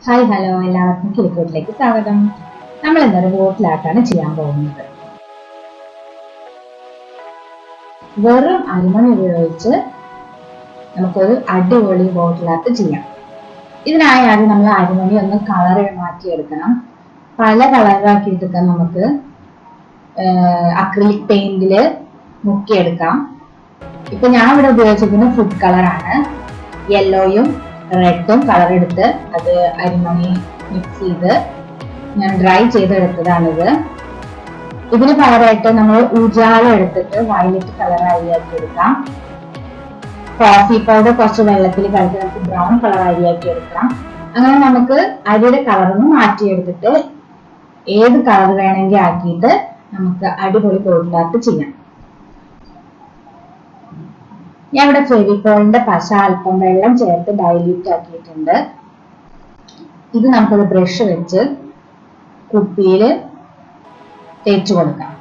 Hi hello എല്ലാവർക്കും കിളിക്കൂട്ടിലേക്ക് സ്വാഗതം. നമ്മൾ ഇന്നൊരു ബോട്ടിലാട്ടാണ് ചെയ്യാൻ പോകുന്നത്. വെറും അരിമണി ഉപയോഗിച്ച് നമുക്കൊരു അടിപൊളി ബോട്ടിലാട്ട് ചെയ്യാം. ഇതിനായി ആദ്യം നമ്മൾ അരിമണി ഒന്ന് കളർ മാറ്റിയെടുക്കണം. പല കളറാക്കിയിട്ടൊക്കെ നമുക്ക് അക്രിലിക് പെയിന്റില് മുക്കിയെടുക്കാം. ഇപ്പൊ ഞാൻ ഇവിടെ ഉപയോഗിച്ചിരിക്കുന്ന ഫുഡ് കളറാണ്. യെല്ലോയും റെഡും കളർ എടുത്ത് അത് അരിമണി മിക്സ് ചെയ്ത് ഞാൻ ഡ്രൈ ചെയ്തെടുത്തതാണിത്. ഇതിന് പകരമായിട്ട് നമ്മൾ ഉജാല എടുത്തിട്ട് വയലറ്റ് കളർ അരിയാക്കി എടുക്കാം. കോഫി പൗഡർ കുറച്ച് വെള്ളത്തിൽ കലക്കി നമുക്ക് ബ്രൗൺ കളർ അരിയാക്കി എടുക്കാം. അങ്ങനെ നമുക്ക് അരിയുടെ കളറൊന്ന് മാറ്റിയെടുത്തിട്ട് ഏത് കളർ വേണമെങ്കിൽ ആക്കിയിട്ട് നമുക്ക് അടിപൊളി ബോട്ടിലാട്ട് ചെയ്യാം. ഞാൻ ഇവിടെ ഫെവിക്കോളിന്റെ പശ അല്പം വെള്ളം ചേർത്ത് ഡൈല്യൂട്ട് ആക്കിയിട്ടുണ്ട്. ഇത് നമുക്കൊരു ബ്രഷ് വെച്ച് കുപ്പിയിൽ തേച്ചു കൊടുക്കാം.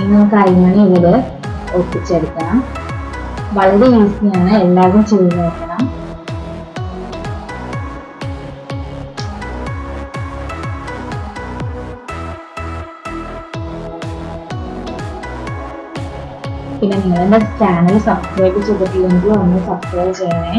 ഇന്ന് കൈമണി ഇവിടെ ഒട്ടിച്ചെടുക്കണം. വളരെ ഈസിയാണ്, എല്ലാവരും ചെയ്ത് നോക്കണം. പിന്നെ നിങ്ങൾ എൻ്റെ ചാനൽ സബ്സ്ക്രൈബ് ചെയ്തിട്ടില്ലെങ്കിൽ ഒന്ന് സബ്സ്ക്രൈബ് ചെയ്യണേ.